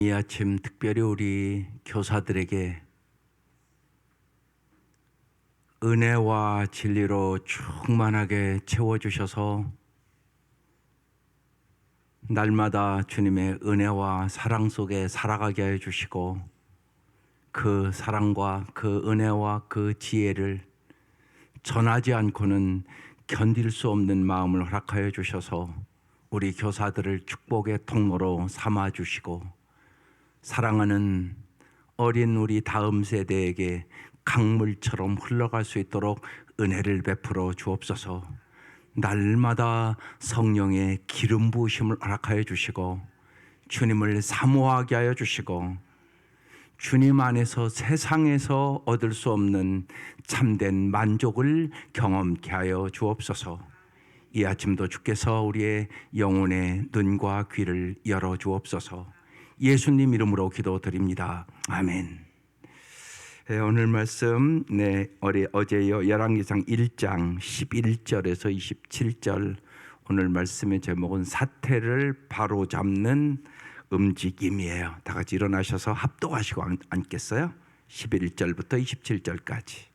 이 아침 특별히 우리 교사들에게 은혜와 진리로 충만하게 채워주셔서 날마다 주님의 은혜와 사랑 속에 살아가게 해주시고 그 사랑과 그 은혜와 그 지혜를 전하지 않고는 견딜 수 없는 마음을 허락하여 주셔서 우리 교사들을 축복의 통로로 삼아주시고 사랑하는 어린 우리 다음 세대에게 강물처럼 흘러갈 수 있도록 은혜를 베풀어 주옵소서. 날마다 성령의 기름 부으심을 허락하여 주시고 주님을 사모하게 하여 주시고 주님 안에서 세상에서 얻을 수 없는 참된 만족을 경험케 하여 주옵소서. 이 아침도 주께서 우리의 영혼의 눈과 귀를 열어 주옵소서. 예수님 이름으로 기도드립니다. 아멘. 오늘 말씀 어제요 열왕기상 1장 11절에서 27절 오늘 말씀의 제목은 사태를 바로잡는 움직임이에요. 다 같이 일어나셔서 합독하시고 앉겠어요? 11절부터 27절까지.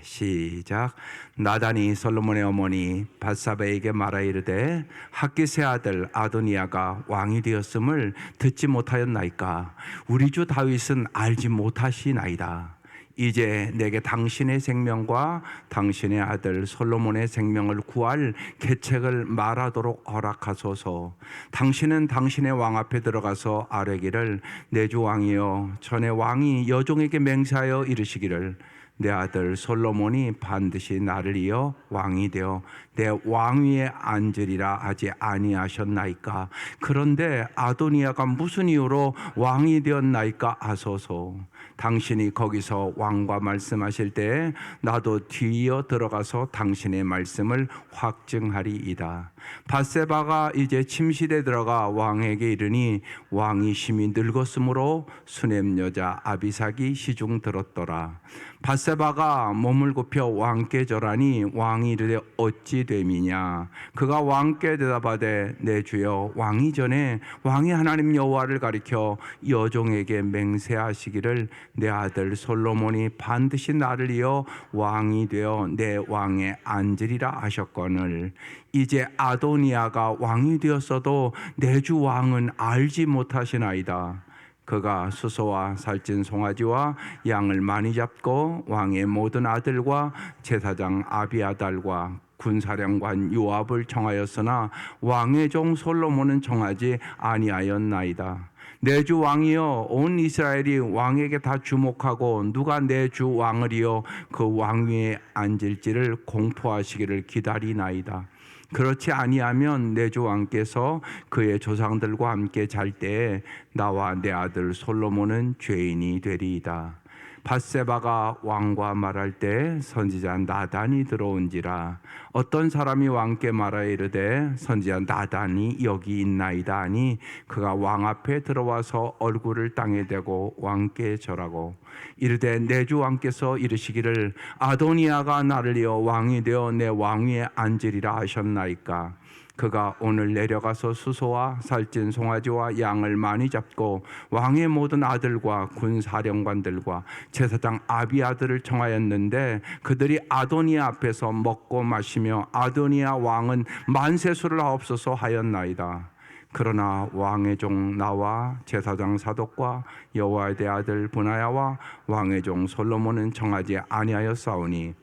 시작. 나단이 솔로몬의 어머니 밧사바에게 말하 이르되 핫깃의 아들 아도니아가 왕이 되었음을 듣지 못하였나이까? 우리 주 다윗은 알지 못하시나이다. 이제 내게 당신의 생명과 당신의 아들 솔로몬의 생명을 구할 계책을 말하도록 허락하소서. 당신은 당신의 왕 앞에 들어가서 아뢰기를 내 주 왕이여 전에 왕이 여종에게 맹세하여 이르시기를 내 아들 솔로몬이 반드시 나를 이어 왕이 되어 내 왕위에 앉으리라 하지 아니하셨나이까? 그런데 아도니아가 무슨 이유로 왕이 되었나이까 하소서. 당신이 거기서 왕과 말씀하실 때에 나도 뒤이어 들어가서 당신의 말씀을 확증하리이다. 밧세바가 이제 침실에 들어가 왕에게 이르니 왕이 심히 늙었으므로 수넴 여자 아비삭이 시중 들었더라. 밧세바가 몸을 굽혀 왕께 절하니 왕이 이르되 어찌 됨이냐? 그가 왕께 대답하되 내 주여 왕이 전에 왕이 하나님 여호와를 가리켜 여종에게 맹세하시기를 내 아들 솔로몬이 반드시 나를 이어 왕이 되어 내 왕에 앉으리라 하셨거늘 이제 아도니아가 왕이 되었어도 내 주 왕은 알지 못하시나이다. 그가 수소와 살찐 송아지와 양을 많이 잡고 왕의 모든 아들과 제사장 아비아달과 군사령관 요압을 청하였으나 왕의 종 솔로몬은 청하지 아니하였나이다. 내 주 왕이여 온 이스라엘이 왕에게 다 주목하고 누가 내 주 왕을 이어 그 왕위에 앉을지를 공포하시기를 기다리나이다. 그렇지 아니하면 내 주 왕께서 그의 조상들과 함께 잘 때에 나와 내 아들 솔로몬은 죄인이 되리이다. 밧세바가 왕과 말할 때 선지자 나단이 들어온지라. 어떤 사람이 왕께 말하여 이르되 선지자 나단이 여기 있나이다 하니 그가 왕 앞에 들어와서 얼굴을 땅에 대고 왕께 절하고 이르되 내 주 왕께서 이르시기를 아도니아가 나를 이어 왕이 되어 내 왕위에 앉으리라 하셨나이까? 그가 오늘 내려가서 수소와 살찐 송아지와 양을 많이 잡고 왕의 모든 아들과 군사령관들과 제사장 아비아들을 청하였는데 그들이 아도니아 앞에서 먹고 마시며 아도니아 왕은 만세수를 하옵소서 하였나이다. 그러나 왕의 종 나와 제사장 사독과 여호와의 아들 브나야와 왕의 종 솔로몬은 청하지 아니하였사오니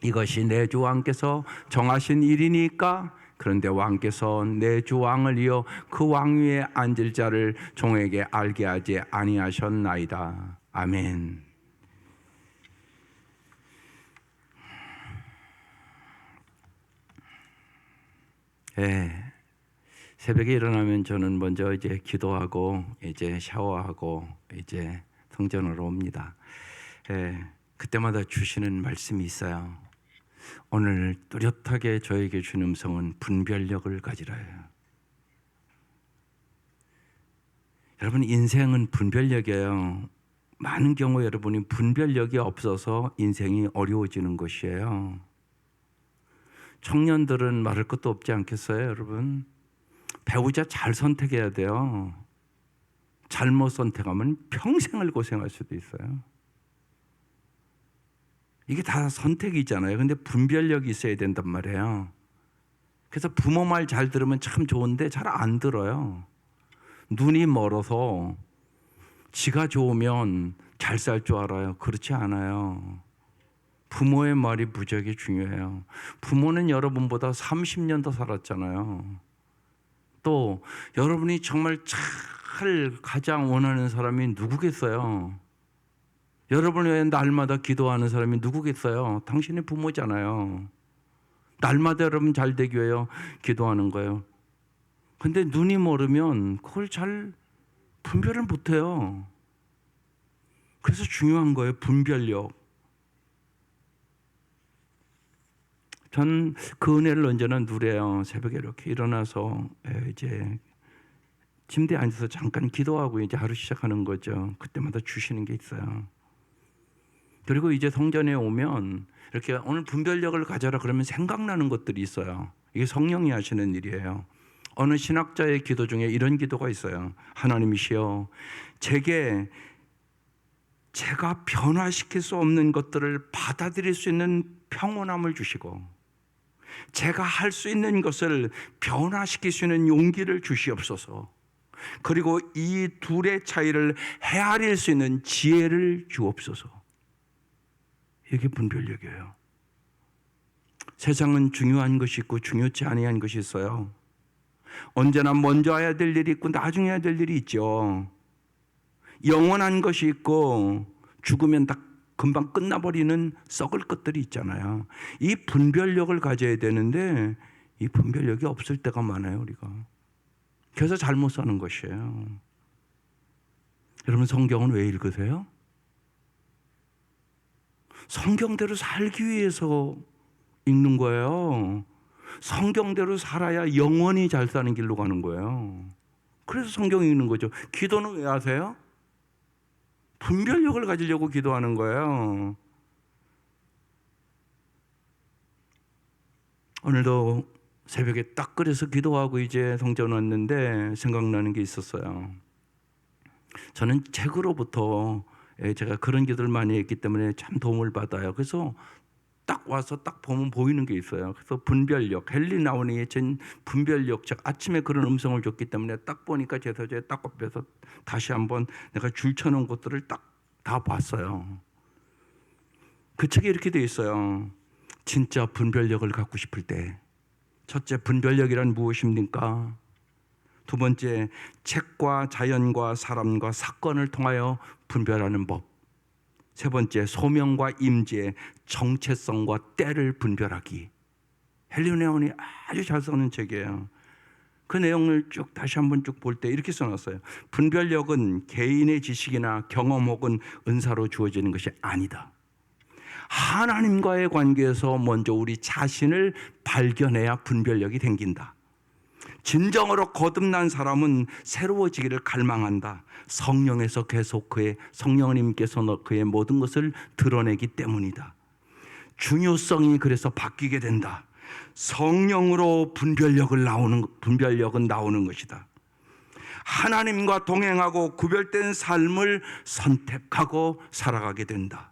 이것이 내 주 왕께서 정하신 일이니까? 그런데 왕께서 내 주 왕을 이어 그 왕위에 앉을 자를 종에게 알게 하지 아니하셨나이다. 아멘. 새벽에 일어나면 저는 먼저 이제 기도하고 이제 샤워하고 이제 성전으로 옵니다. 그때마다 주시는 말씀이 있어요. 오늘 뚜렷하게 저에게 주는 음성은 분별력을 가지라예요. 여러분 인생은 분별력이에요. 많은 경우 여러분이 분별력이 없어서 인생이 어려워지는 것이에요. 청년들은 말할 것도 없지 않겠어요, 여러분? 배우자 잘 선택해야 돼요. 잘못 선택하면 평생을 고생할 수도 있어요. 이게 다 선택이잖아요. 근데 분별력이 있어야 된단 말이에요. 그래서 부모 말 잘 들으면 참 좋은데 잘 안 들어요. 눈이 멀어서 지가 좋으면 잘 살 줄 알아요. 그렇지 않아요. 부모의 말이 무지하게 중요해요. 부모는 여러분보다 30년 더 살았잖아요. 또 여러분이 정말 잘 가장 원하는 사람이 누구겠어요? 여러분 외에 날마다 기도하는 사람이 누구겠어요? 당신의 부모잖아요. 날마다 여러분 잘 되기 위해 기도하는 거예요. 근데 눈이 멀으면 그걸 잘 분별을 못해요. 그래서 중요한 거예요. 분별력. 전 그 은혜를 언제나 누려요. 새벽에 이렇게 일어나서 이제 침대에 앉아서 잠깐 기도하고 이제 하루 시작하는 거죠. 그때마다 주시는 게 있어요. 그리고 이제 성전에 오면 이렇게 오늘 분별력을 가져라 그러면 생각나는 것들이 있어요. 이게 성령이 하시는 일이에요. 어느 신학자의 기도 중에 이런 기도가 있어요. 하나님이시여, 제가 변화시킬 수 없는 것들을 받아들일 수 있는 평온함을 주시고, 제가 할 수 있는 것을 변화시킬 수 있는 용기를 주시옵소서. 그리고 이 둘의 차이를 헤아릴 수 있는 지혜를 주옵소서. 이게 분별력이에요. 세상은 중요한 것이 있고 중요치 아니한 것이 있어요. 언제나 먼저 해야 될 일이 있고 나중에 해야 될 일이 있죠. 영원한 것이 있고 죽으면 다 금방 끝나버리는 썩을 것들이 있잖아요. 이 분별력을 가져야 되는데 이 분별력이 없을 때가 많아요, 우리가. 그래서 잘못 사는 것이에요. 여러분, 성경은 왜 읽으세요? 성경대로 살기 위해서 읽는 거예요. 성경대로 살아야 영원히 잘 사는 길로 가는 거예요. 그래서 성경 읽는 거죠. 기도는 왜 하세요? 분별력을 가지려고 기도하는 거예요. 오늘도 새벽에 딱 그래서 기도하고 이제 성전 왔는데 생각나는 게 있었어요. 저는 책으로부터 제가 그런 기도를 많이 했기 때문에 참 도움을 받아요. 그래서 딱 와서 딱 보면 보이는 게 있어요. 그래서 분별력, 헨리 나우닝의 전 분별력, 즉 아침에 그런 음성을 줬기 때문에 딱 보니까 제 서재에 딱 엎여서 다시 한번 내가 줄쳐놓은 것들을 딱 다 봤어요. 그 책에 이렇게 돼 있어요. 진짜 분별력을 갖고 싶을 때, 첫째, 분별력이란 무엇입니까? 두 번째, 책과 자연과 사람과 사건을 통하여 분별하는 법. 세 번째, 소명과 임재, 정체성과 때를 분별하기. 헨리 나우닝이 아주 잘 써놓은 책이에요. 그 내용을 쭉 다시 한번 쭉 볼 때 이렇게 써놨어요. 분별력은 개인의 지식이나 경험 혹은 은사로 주어지는 것이 아니다. 하나님과의 관계에서 먼저 우리 자신을 발견해야 분별력이 생긴다. 진정으로 거듭난 사람은 새로워지기를 갈망한다. 성령에서 계속 성령님께서 그의 모든 것을 드러내기 때문이다. 중요성이 그래서 바뀌게 된다. 성령으로 분별력은 나오는 것이다. 하나님과 동행하고 구별된 삶을 선택하고 살아가게 된다.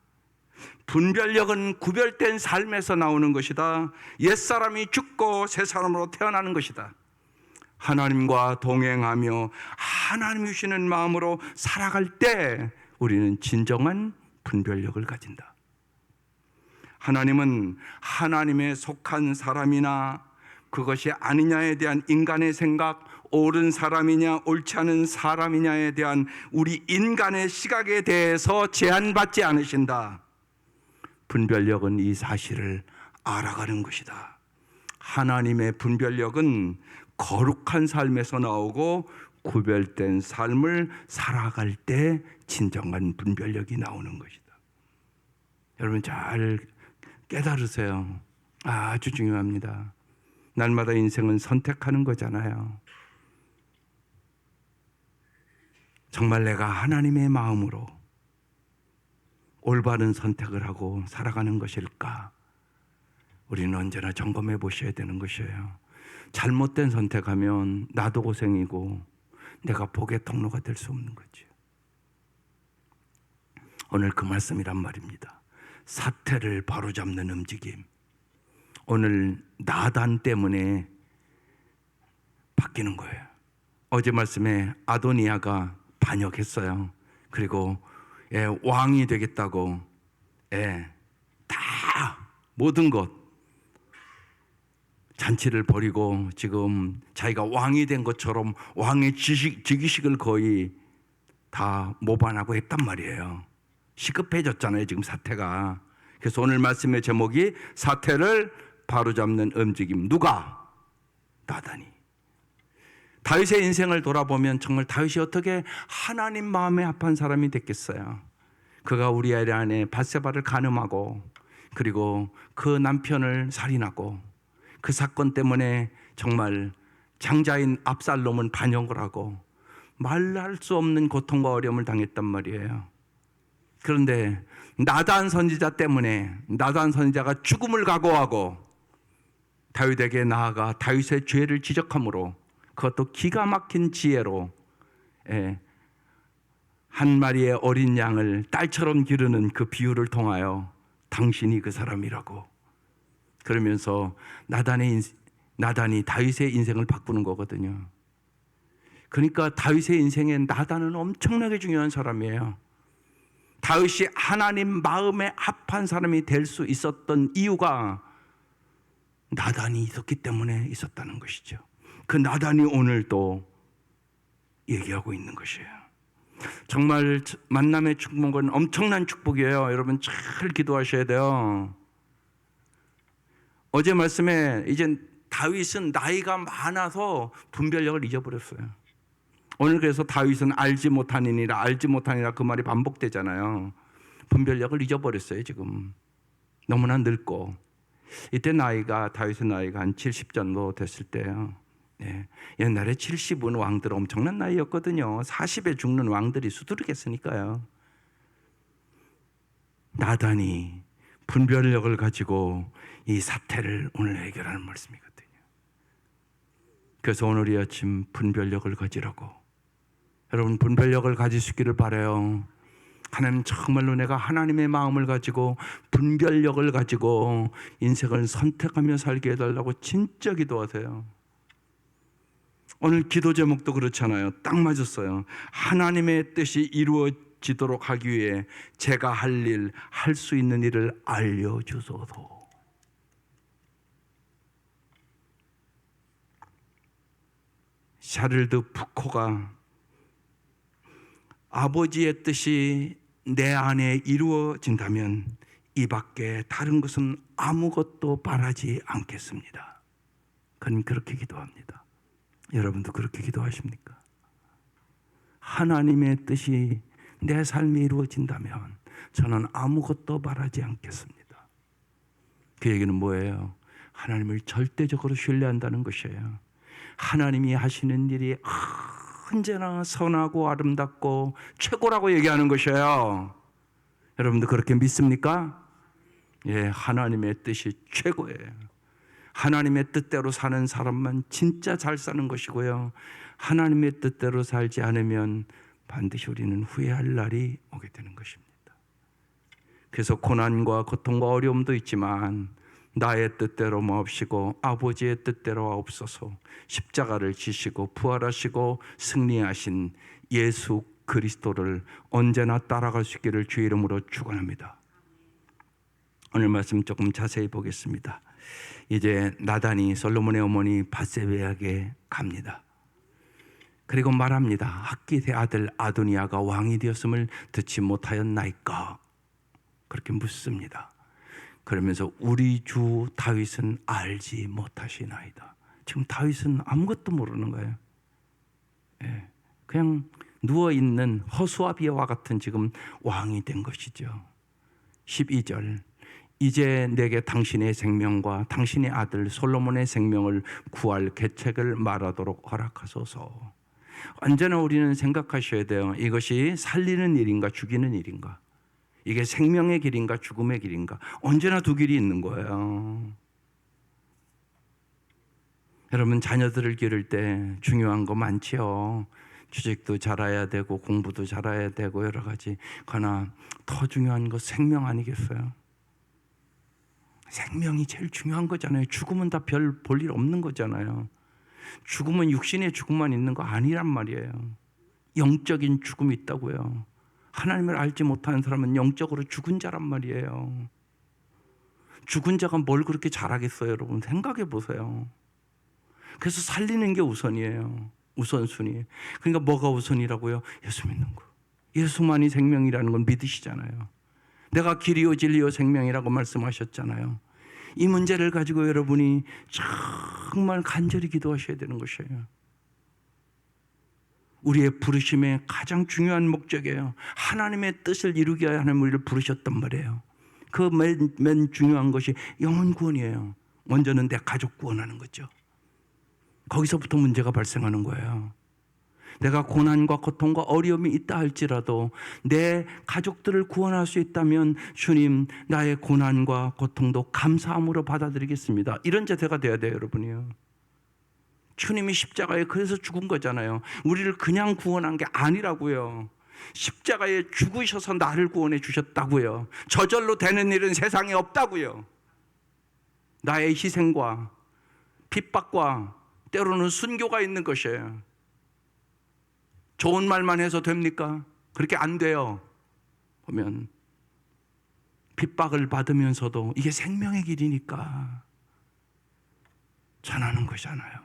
분별력은 구별된 삶에서 나오는 것이다. 옛사람이 죽고 새 사람으로 태어나는 것이다. 하나님과 동행하며 하나님이 주시는 마음으로 살아갈 때 우리는 진정한 분별력을 가진다. 하나님은 하나님에 속한 사람이나 그것이 아니냐에 대한 인간의 생각, 옳은 사람이냐 옳지 않은 사람이냐에 대한 우리 인간의 시각에 대해서 제한받지 않으신다. 분별력은 이 사실을 알아가는 것이다. 하나님의 분별력은 거룩한 삶에서 나오고 구별된 삶을 살아갈 때 진정한 분별력이 나오는 것이다. 여러분 잘 깨달으세요. 아주 중요합니다. 날마다 인생은 선택하는 거잖아요. 정말 내가 하나님의 마음으로 올바른 선택을 하고 살아가는 것일까? 우리는 언제나 점검해 보셔야 되는 것이에요. 잘못된 선택하면 나도 고생이고 내가 복의 통로가 될 수 없는 거죠. 오늘 그 말씀이란 말입니다. 사태를 바로잡는 움직임. 오늘 나단 때문에 바뀌는 거예요. 어제 말씀에 아도니아가 반역했어요. 그리고 왕이 되겠다고 다 모든 것 잔치를 벌이고 지금 자기가 왕이 된 것처럼 왕의 즉위식을 거의 다 모반하고 했단 말이에요. 시급해졌잖아요, 지금 사태가. 그래서 오늘 말씀의 제목이 사태를 바로잡는 움직임. 누가? 나단이. 다윗의 인생을 돌아보면 정말 다윗이 어떻게 하나님 마음에 합한 사람이 됐겠어요. 그가 우리아의 아내 밧세바를 간음하고 그리고 그 남편을 살인하고 그 사건 때문에 정말 장자인 압살롬은 반역을 하고 말할 수 없는 고통과 어려움을 당했단 말이에요. 그런데 나단 선지자 때문에 나단 선지자가 죽음을 각오하고 다윗에게 나아가 다윗의 죄를 지적함으로 그것도 기가 막힌 지혜로 한 마리의 어린 양을 딸처럼 기르는 그 비유를 통하여 당신이 그 사람이라고 그러면서 나단이 다윗의 인생을 바꾸는 거거든요. 그러니까 다윗의 인생에 나단은 엄청나게 중요한 사람이에요. 다윗이 하나님 마음에 합한 사람이 될 수 있었던 이유가 나단이 있었기 때문에 있었다는 것이죠. 그 나단이 오늘 또 얘기하고 있는 것이에요. 정말 만남의 축복은 엄청난 축복이에요. 여러분 잘 기도하셔야 돼요. 어제 말씀에 이제 다윗은 나이가 많아서 분별력을 잊어버렸어요. 오늘 그래서 다윗은 알지 못하니라 그 말이 반복되잖아요. 분별력을 잊어버렸어요. 지금 너무나 늙고 이때 다윗의 나이가 한 70 정도 됐을 때요. 옛날에 70은 왕들 엄청난 나이였거든요. 40에 죽는 왕들이 수두룩했으니까요. 나단이 분별력을 가지고 이 사태를 오늘 해결하는 말씀이거든요. 그래서 오늘 이 아침 분별력을 가지라고. 여러분 분별력을 가질 수 있기를 바라요. 하나님 정말로 내가 하나님의 마음을 가지고 분별력을 가지고 인생을 선택하며 살게 해달라고 진짜 기도하세요. 오늘 기도 제목도 그렇잖아요. 딱 맞았어요. 하나님의 뜻이 이루어지도록 하기 위해 제가 할 수 있는 일을 알려주소서. 샤를드 푸코가 아버지의 뜻이 내 안에 이루어진다면 이 밖에 다른 것은 아무것도 바라지 않겠습니다. 그는 그렇게 기도합니다. 여러분도 그렇게 기도하십니까? 하나님의 뜻이 내 삶에 이루어진다면 저는 아무것도 바라지 않겠습니다. 그 얘기는 뭐예요? 하나님을 절대적으로 신뢰한다는 것이에요. 하나님이 하시는 일이 언제나 선하고 아름답고 최고라고 얘기하는 것이에요. 여러분도 그렇게 믿습니까? 하나님의 뜻이 최고예요. 하나님의 뜻대로 사는 사람만 진짜 잘 사는 것이고요. 하나님의 뜻대로 살지 않으면 반드시 우리는 후회할 날이 오게 되는 것입니다. 그래서 고난과 고통과 어려움도 있지만 나의 뜻대로 마옵시고 아버지의 뜻대로 하옵소서. 십자가를 지시고 부활하시고 승리하신 예수 그리스도를 언제나 따라갈 수 있기를 주의 이름으로 축원합니다. 오늘 말씀 조금 자세히 보겠습니다. 이제 나단이 솔로몬의 어머니 밧세바에게 갑니다. 그리고 말합니다. 핫깃의 아들 아도니아가 왕이 되었음을 듣지 못하였나이까? 그렇게 묻습니다. 그러면서 우리 주 다윗은 알지 못하시나이다. 지금 다윗은 아무것도 모르는 거예요. 그냥 누워있는 허수아비와 같은 지금 왕이 된 것이죠. 12절 이제 내게 당신의 생명과 당신의 아들 솔로몬의 생명을 구할 계책을 말하도록 허락하소서. 언제나 우리는 생각하셔야 돼요. 이것이 살리는 일인가 죽이는 일인가? 이게 생명의 길인가 죽음의 길인가? 언제나 두 길이 있는 거예요. 여러분 자녀들을 기를 때 중요한 거 많지요. 주식도 잘해야 되고 공부도 잘해야 되고 여러 가지. 그러나 더 중요한 거 생명 아니겠어요? 생명이 제일 중요한 거잖아요. 죽으면 다 별 볼 일 없는 거잖아요. 죽음은 육신의 죽음만 있는 거 아니란 말이에요. 영적인 죽음이 있다고요. 하나님을 알지 못하는 사람은 영적으로 죽은 자란 말이에요. 죽은 자가 뭘 그렇게 잘하겠어요, 여러분? 생각해 보세요. 그래서 살리는 게 우선이에요. 우선순위. 그러니까 뭐가 우선이라고요? 예수 믿는 거. 예수만이 생명이라는 건 믿으시잖아요. 내가 길이요 진리요 생명이라고 말씀하셨잖아요. 이 문제를 가지고 여러분이 정말 간절히 기도하셔야 되는 것이에요. 우리의 부르심의 가장 중요한 목적이에요. 하나님의 뜻을 이루게 하는 우리를 부르셨단 말이에요. 그 맨 중요한 것이 영혼 구원이에요. 먼저는 내 가족 구원하는 거죠. 거기서부터 문제가 발생하는 거예요. 내가 고난과 고통과 어려움이 있다 할지라도 내 가족들을 구원할 수 있다면 주님, 나의 고난과 고통도 감사함으로 받아들이겠습니다. 이런 자세가 돼야 돼요, 여러분이요. 주님이 십자가에 그래서 죽은 거잖아요. 우리를 그냥 구원한 게 아니라고요. 십자가에 죽으셔서 나를 구원해 주셨다고요. 저절로 되는 일은 세상에 없다고요. 나의 희생과 핍박과 때로는 순교가 있는 것이에요. 좋은 말만 해서 됩니까? 그렇게 안 돼요. 보면 핍박을 받으면서도 이게 생명의 길이니까 전하는 거잖아요.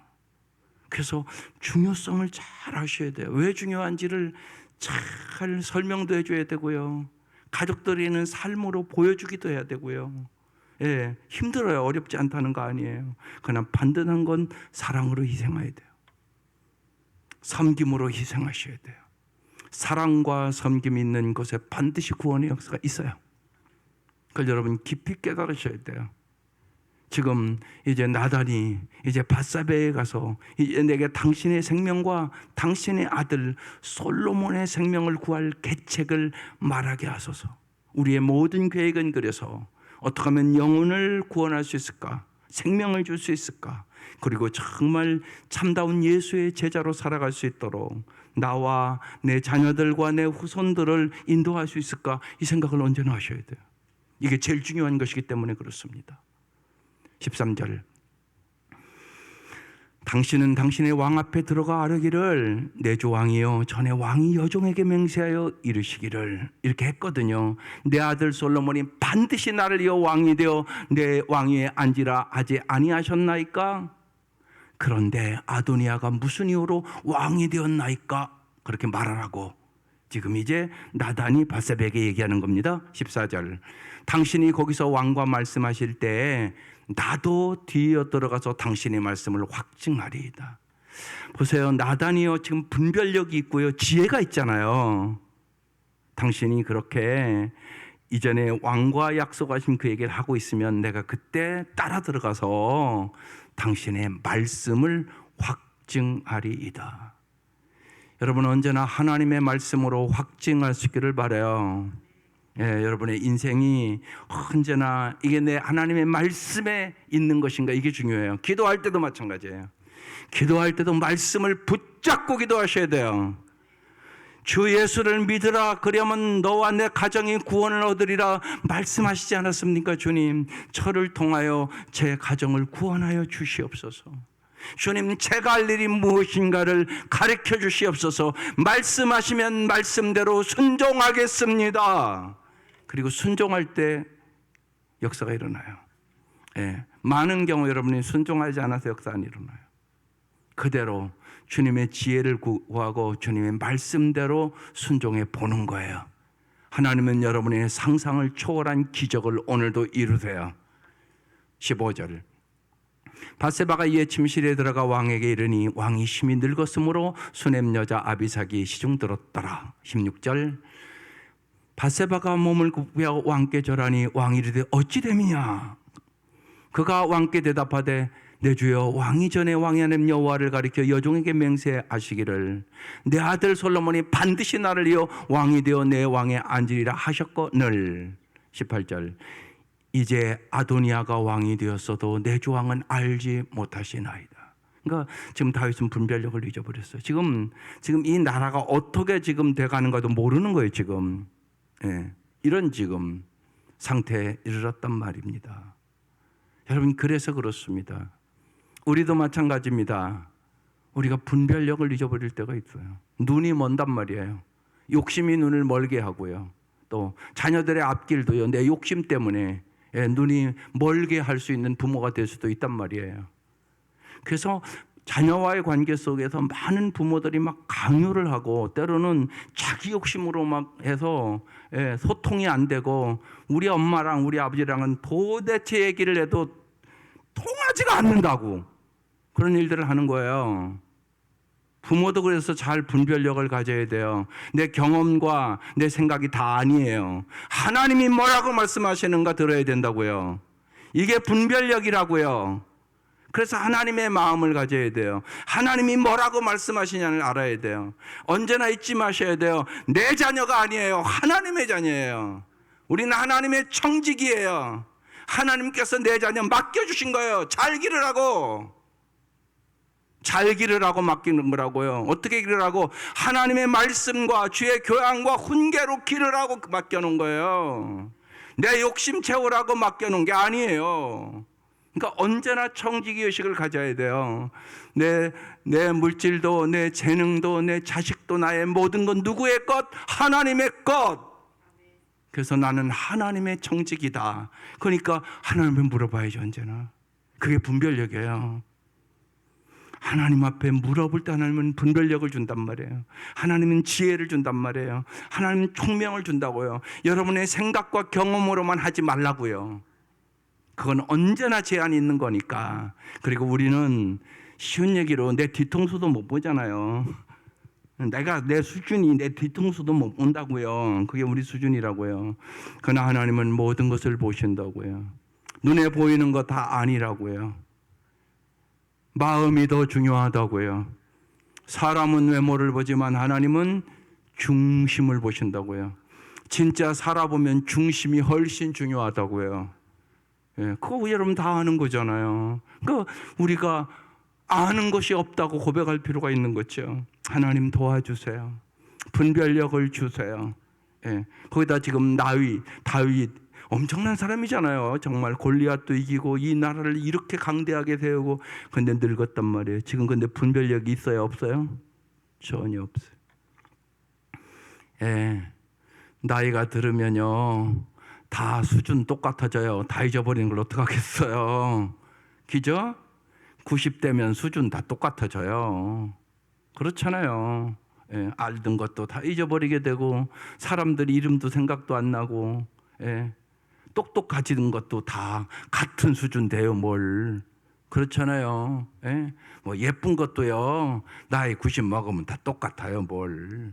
그래서 중요성을 잘 아셔야 돼요. 왜 중요한지를 잘 설명도 해줘야 되고요. 가족들에는 삶으로 보여주기도 해야 되고요. 예, 힘들어요. 어렵지 않다는 거 아니에요. 그러나 반드한 건 사랑으로 희생해야 돼요. 섬김으로 희생하셔야 돼요. 사랑과 섬김이 있는 곳에 반드시 구원의 역사가 있어요. 그걸 여러분 깊이 깨달으셔야 돼요. 지금 이제 나단이 이제 밧사베에 가서 이제 내게 당신의 생명과 당신의 아들 솔로몬의 생명을 구할 계책을 말하게 하소서. 우리의 모든 계획은 그래서 어떻게 하면 영혼을 구원할 수 있을까? 생명을 줄 수 있을까? 그리고 정말 참다운 예수의 제자로 살아갈 수 있도록 나와 내 자녀들과 내 후손들을 인도할 수 있을까? 이 생각을 언제나 하셔야 돼요. 이게 제일 중요한 것이기 때문에 그렇습니다. 13절, 당신은 당신의 왕 앞에 들어가 아뢰기를 내 주 왕이여 전에 왕이 여종에게 맹세하여 이르시기를, 이렇게 했거든요. 내 아들 솔로몬이 반드시 나를 이어 왕이 되어 내 왕위에 앉으라 하지 아니하셨나이까? 그런데 아도니아가 무슨 이유로 왕이 되었나이까? 그렇게 말하라고 지금 이제 나단이 밧세베에게 얘기하는 겁니다. 14절, 당신이 거기서 왕과 말씀하실 때 나도 뒤에 들어가서 당신의 말씀을 확증하리이다. 보세요. 나단이요, 지금 분별력이 있고요, 지혜가 있잖아요. 당신이 그렇게 이전에 왕과 약속하신 그 얘기를 하고 있으면 내가 그때 따라 들어가서 당신의 말씀을 확증하리이다. 여러분, 언제나 하나님의 말씀으로 확증할 수 있기를 바라요. 예, 여러분의 인생이 언제나 이게 내 하나님의 말씀에 있는 것인가, 이게 중요해요. 기도할 때도 마찬가지예요. 기도할 때도 말씀을 붙잡고 기도하셔야 돼요. 주 예수를 믿으라, 그러면 너와 내 가정이 구원을 얻으리라 말씀하시지 않았습니까? 주님, 저를 통하여 제 가정을 구원하여 주시옵소서. 주님, 제가 할 일이 무엇인가를 가르쳐 주시옵소서. 말씀하시면 말씀대로 순종하겠습니다. 그리고 순종할 때 역사가 일어나요. 예, 많은 경우 여러분이 순종하지 않아서 역사 안 일어나요. 그대로 주님의 지혜를 구하고 주님의 말씀대로 순종해 보는 거예요. 하나님은 여러분의 상상을 초월한 기적을 오늘도 이루세요. 15절, 밧세바가 이에 침실에 들어가 왕에게 이르니 왕이 심히 늙었으므로 수냄 여자 아비삭이 시중 들었더라. 16절, 밧세바가 몸을 굽혀 왕께 절하니 왕이 이르되 어찌 됨이냐? 그가 왕께 대답하되 내 주여, 왕이 전에 왕의 하나님 여호와를 가리켜 여종에게 맹세하시기를 내 아들 솔로몬이 반드시 나를 이어 왕이 되어 내 왕에 앉으리라 하셨거늘. 18절, 이제 아도니아가 왕이 되었어도 내 주 왕은 알지 못하시나이다. 그러니까 지금 다윗은 분별력을 잊어버렸어요. 지금 이 나라가 어떻게 지금 돼가는가도 모르는 거예요. 지금 이런 지금 상태에 이르렀단 말입니다. 여러분, 그래서 그렇습니다. 우리도 마찬가지입니다. 우리가 분별력을 잊어버릴 때가 있어요. 눈이 먼단 말이에요. 욕심이 눈을 멀게 하고요. 또 자녀들의 앞길도요, 내 욕심 때문에 눈이 멀게 할 수 있는 부모가 될 수도 있단 말이에요. 그래서 자녀와의 관계 속에서 많은 부모들이 막 강요를 하고 때로는 자기 욕심으로 막 해서 소통이 안 되고 우리 엄마랑 우리 아버지랑은 도대체 얘기를 해도 통하지가 않는다고 그런 일들을 하는 거예요. 부모도 그래서 잘 분별력을 가져야 돼요. 내 경험과 내 생각이 다 아니에요. 하나님이 뭐라고 말씀하시는가 들어야 된다고요. 이게 분별력이라고요. 그래서 하나님의 마음을 가져야 돼요. 하나님이 뭐라고 말씀하시냐를 알아야 돼요. 언제나 잊지 마셔야 돼요. 내 자녀가 아니에요. 하나님의 자녀예요. 우리는 하나님의 청직이에요. 하나님께서 내 자녀 맡겨주신 거예요. 잘 기르라고. 잘 기르라고 맡기는 거라고요. 어떻게 기르라고? 하나님의 말씀과 주의 교양과 훈계로 기르라고 맡겨놓은 거예요. 내 욕심 채우라고 맡겨놓은 게 아니에요. 그러니까 언제나 청지기의식을 가져야 돼요. 내 물질도, 내 재능도, 내 자식도, 나의 모든 건 누구의 것? 하나님의 것. 그래서 나는 하나님의 청지기다. 그러니까 하나님을 물어봐야죠, 언제나. 그게 분별력이에요. 하나님 앞에 물어볼 때 하나님은 분별력을 준단 말이에요. 하나님은 지혜를 준단 말이에요. 하나님은 총명을 준다고요. 여러분의 생각과 경험으로만 하지 말라고요. 그건 언제나 제한이 있는 거니까. 그리고 우리는 쉬운 얘기로 내 뒤통수도 못 보잖아요. 내가 내 수준이 내 뒤통수도 못 본다고요. 그게 우리 수준이라고요. 그러나 하나님은 모든 것을 보신다고요. 눈에 보이는 거 다 아니라고요. 마음이 더 중요하다고요. 사람은 외모를 보지만 하나님은 중심을 보신다고요. 진짜 살아보면 중심이 훨씬 중요하다고요. 그거 여러분 다 아는 거잖아요. 그러니까 우리가 아는 것이 없다고 고백할 필요가 있는 거죠. 하나님 도와주세요. 분별력을 주세요. 거기다 지금 다윗 엄청난 사람이잖아요. 정말 골리앗도 이기고 이 나라를 이렇게 강대하게 세우고, 근데 늙었단 말이에요. 지금 근데 분별력이 있어요, 없어요? 전혀 없어요. 나이가 들으면요 다 수준 똑같아져요. 다 잊어버리는 걸 어떡하겠어요. 그죠? 90대면 수준 다 똑같아져요. 그렇잖아요. 알던 것도 다 잊어버리게 되고, 사람들 이름도 생각도 안 나고, 똑똑해지는 것도 다 같은 수준 돼요. 뭘 그렇잖아요. 뭐 예쁜 것도요 나이 90 먹으면 다 똑같아요. 뭘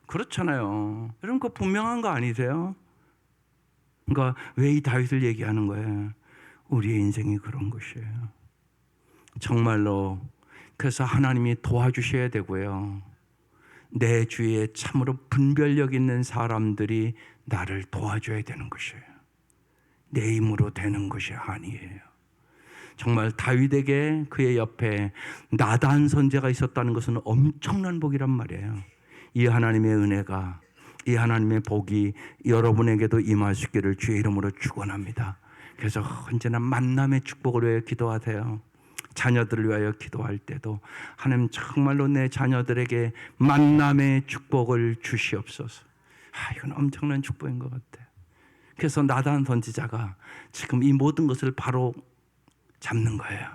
그렇잖아요. 여러분 그거 분명한 거 아니세요? 그러니까 왜 이 다윗을 얘기하는 거예요? 우리의 인생이 그런 것이에요. 정말로. 그래서 하나님이 도와주셔야 되고요. 내 주위에 참으로 분별력 있는 사람들이 나를 도와줘야 되는 것이에요. 내 힘으로 되는 것이 아니에요. 정말 다윗에게 그의 옆에 나단 선지자가 있었다는 것은 엄청난 복이란 말이에요. 이 하나님의 은혜가, 이 하나님의 복이 여러분에게도 임하시기를 주의 이름으로 축원합니다. 그래서 언제나 만남의 축복을 위해 기도하세요. 자녀들을 위하여 기도할 때도 하나님 정말로 내 자녀들에게 만남의 축복을 주시옵소서. 이건 엄청난 축복인 것 같아요. 그래서 나단 선지자가 지금 이 모든 것을 바로 잡는 거예요.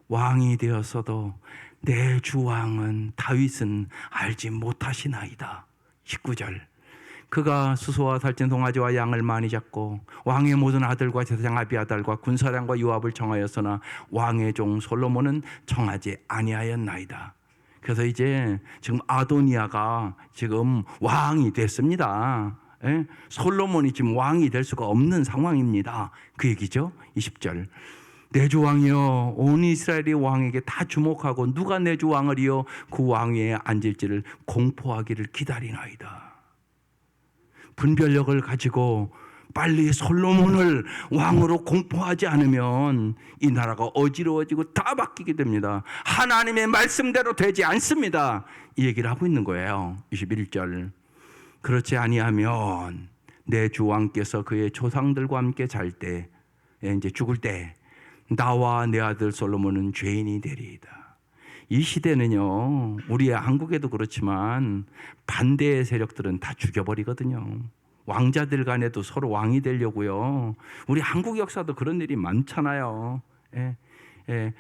왕이 되었어도 내 주 왕은 다윗은 알지 못하시나이다. 19절. 그가 수소와 살찐 송아지와 양을 많이 잡고 왕의 모든 아들과 제사장 아비아달과 군사령과 요압을 청하였으나 왕의 종 솔로몬은 청하지 아니하였나이다. 그래서 이제 지금 아도니아가 지금 왕이 됐습니다. 솔로몬이 지금 왕이 될 수가 없는 상황입니다. 그 얘기죠. 20절. 내 주 왕이여, 온 이스라엘이 왕에게 다 주목하고 누가 내 주 왕을 이어 그 왕 위에 앉을지를 공포하기를 기다리나이다. 분별력을 가지고 빨리 솔로몬을 왕으로 공포하지 않으면 이 나라가 어지러워지고 다 바뀌게 됩니다. 하나님의 말씀대로 되지 않습니다. 이 얘기를 하고 있는 거예요. 21절. 그렇지 아니하면 내 주 왕께서 그의 조상들과 함께 잘 때, 이제 죽을 때 나와 내 아들 솔로몬은 죄인이 되리이다. 이 시대는요, 우리 한국에도 그렇지만 반대의 세력들은 다 죽여버리거든요. 왕자들 간에도 서로 왕이 되려고요. 우리 한국 역사도 그런 일이 많잖아요.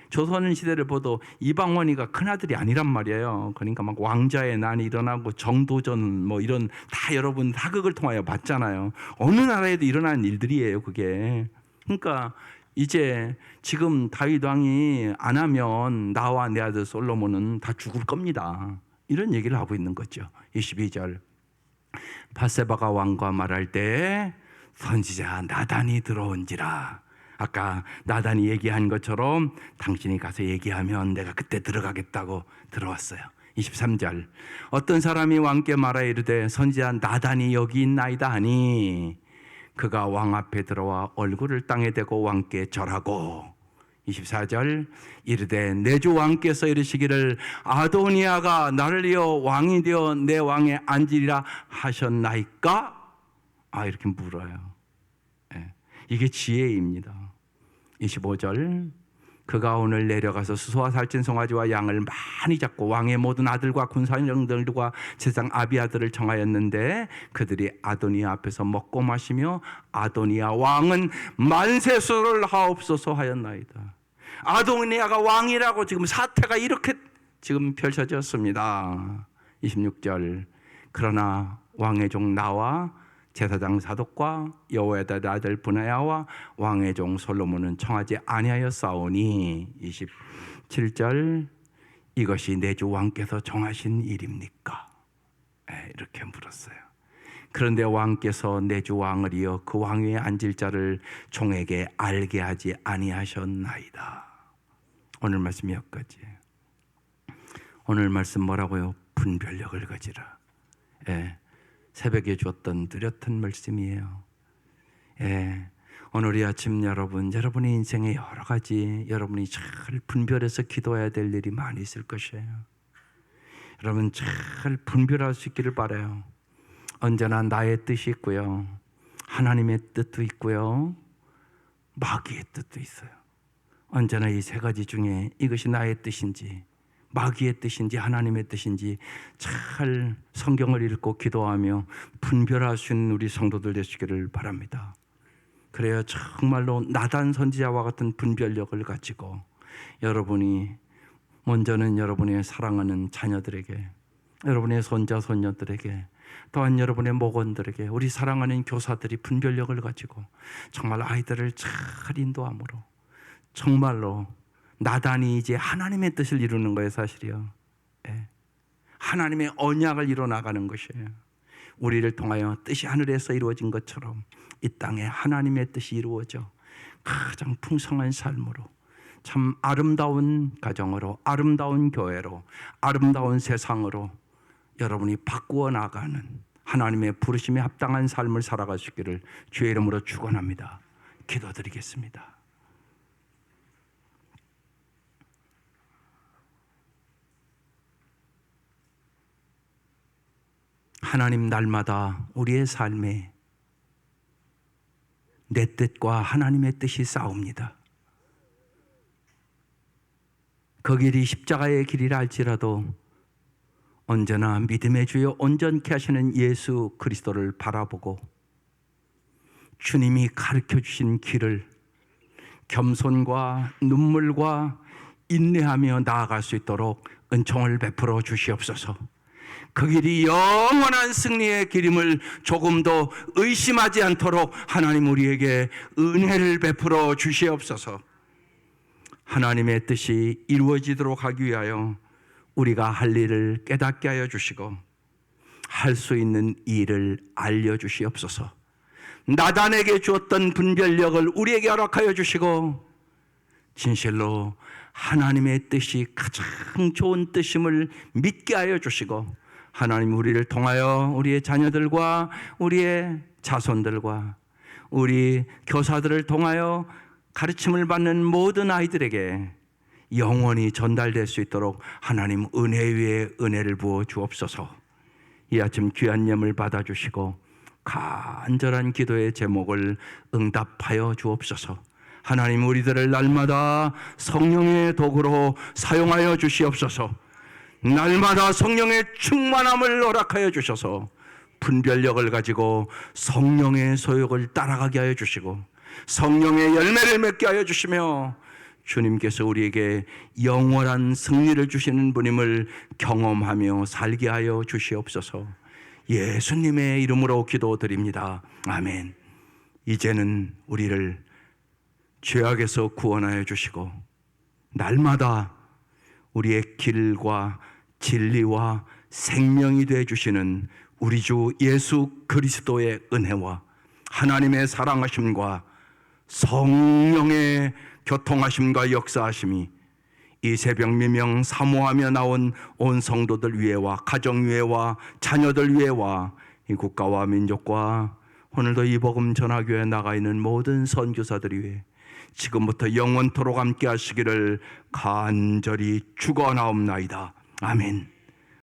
조선 시대를 봐도 이방원이가 큰아들이 아니란 말이에요. 그러니까 막 왕자의 난이 일어나고 정도전 뭐 이런 다 여러분 사극을 통하여 봤잖아요. 어느 나라에도 일어나는 일들이에요, 그게. 그러니까 이제 지금 다윗 왕이 안 하면 나와 내 아들 솔로몬은 다 죽을 겁니다. 이런 얘기를 하고 있는 거죠. 22절. 밧세바가 왕과 말할 때 선지자 나단이 들어온지라. 아까 나단이 얘기한 것처럼 당신이 가서 얘기하면 내가 그때 들어가겠다고 들어왔어요. 23절. 어떤 사람이 왕께 말하 이르되 선지자 나단이 여기 있나이다 하니 그가 왕 앞에 들어와 얼굴을 땅에 대고 왕께 절하고. 24절. 이르되 내 주 왕께서 이르시기를 아도니아가 나를 이어 왕이 되어 내 왕에 앉으리라 하셨나이까? 이렇게 물어요. 이게 지혜입니다. 25절. 그가 오늘 내려가서 수소와 살찐 송아지와 양을 많이 잡고 왕의 모든 아들과 군사령들과 세상 아비아들을 청하였는데 그들이 아도니아 앞에서 먹고 마시며 아도니아 왕은 만세수를 하옵소서 하였나이다. 아도니아가 왕이라고 지금 사태가 이렇게 지금 펼쳐졌습니다. 26절. 그러나 왕의 종 나와 제사장 사독과 여호야다 아들 브나야와 왕의 종 솔로몬은 청하지 아니하였사오니. 27절. 이것이 내 주 왕께서 정하신 일입니까? 이렇게 물었어요. 그런데 왕께서 내 주 왕을 이어 그 왕위에 앉을 자를 종에게 알게 하지 아니하셨나이다. 오늘 말씀 여기까지. 오늘 말씀 뭐라고요? 분별력을 가지라. 새벽에 주었던 뚜렷한 말씀이에요. 오늘 이 아침 여러분의 인생에 여러 가지 여러분이 잘 분별해서 기도해야 될 일이 많이 있을 것이에요. 여러분 잘 분별할 수 있기를 바라요. 언제나 나의 뜻이 있고요, 하나님의 뜻도 있고요, 마귀의 뜻도 있어요. 언제나 이 세 가지 중에 이것이 나의 뜻인지 마귀의 뜻인지 하나님의 뜻인지 잘 성경을 읽고 기도하며 분별할 수 있는 우리 성도들 되시기를 바랍니다. 그래야 정말로 나단 선지자와 같은 분별력을 가지고 여러분이 먼저는 여러분의 사랑하는 자녀들에게, 여러분의 손자 손녀들에게, 또한 여러분의 목원들에게, 우리 사랑하는 교사들이 분별력을 가지고 정말 아이들을 잘 인도함으로 정말로 나단이 이제 하나님의 뜻을 이루는 거예요, 사실이요. 하나님의 언약을 이뤄 나가는 것이에요. 우리를 통하여 뜻이 하늘에서 이루어진 것처럼 이 땅에 하나님의 뜻이 이루어져 가장 풍성한 삶으로, 참 아름다운 가정으로, 아름다운 교회로, 아름다운 세상으로 여러분이 바꾸어 나가는 하나님의 부르심에 합당한 삶을 살아가시기를 주의 이름으로 축원합니다. 기도드리겠습니다. 하나님, 날마다 우리의 삶에 내 뜻과 하나님의 뜻이 싸웁니다. 그 길이 십자가의 길이라 할지라도 언제나 믿음의 주여 온전케 하시는 예수 그리스도를 바라보고 주님이 가르쳐 주신 길을 겸손과 눈물과 인내하며 나아갈 수 있도록 은총을 베풀어 주시옵소서. 그 길이 영원한 승리의 길임을 조금도 의심하지 않도록 하나님 우리에게 은혜를 베풀어 주시옵소서. 하나님의 뜻이 이루어지도록 하기 위하여 우리가 할 일을 깨닫게 하여 주시고 할 수 있는 일을 알려주시옵소서. 나단에게 주었던 분별력을 우리에게 허락하여 주시고 진실로 하나님의 뜻이 가장 좋은 뜻임을 믿게 하여 주시고 하나님 우리를 통하여 우리의 자녀들과 우리의 자손들과 우리 교사들을 통하여 가르침을 받는 모든 아이들에게 영원히 전달될 수 있도록 하나님 은혜 위에 은혜를 부어 주옵소서. 이 아침 귀한 예물 받아주시고 간절한 기도의 제목을 응답하여 주옵소서. 하나님, 우리들을 날마다 성령의 도구로 사용하여 주시옵소서. 날마다 성령의 충만함을 허락하여 주셔서 분별력을 가지고 성령의 소욕을 따라가게 하여 주시고 성령의 열매를 맺게 하여 주시며 주님께서 우리에게 영원한 승리를 주시는 분임을 경험하며 살게 하여 주시옵소서. 예수님의 이름으로 기도드립니다. 아멘. 이제는 우리를 죄악에서 구원하여 주시고 날마다 우리의 길과 진리와 생명이 되어 주시는 우리 주 예수 그리스도의 은혜와 하나님의 사랑하심과 성령의 교통하심과 역사하심이 이 새벽 미명 사모하며 나온 온 성도들 위에와 가정 위에와 자녀들 위에와 이 국가와 민족과 오늘도 이 복음 전하교회에 나가 있는 모든 선교사들 위해 지금부터 영원토록 함께 하시기를 간절히 축원하옵나이다. 아멘.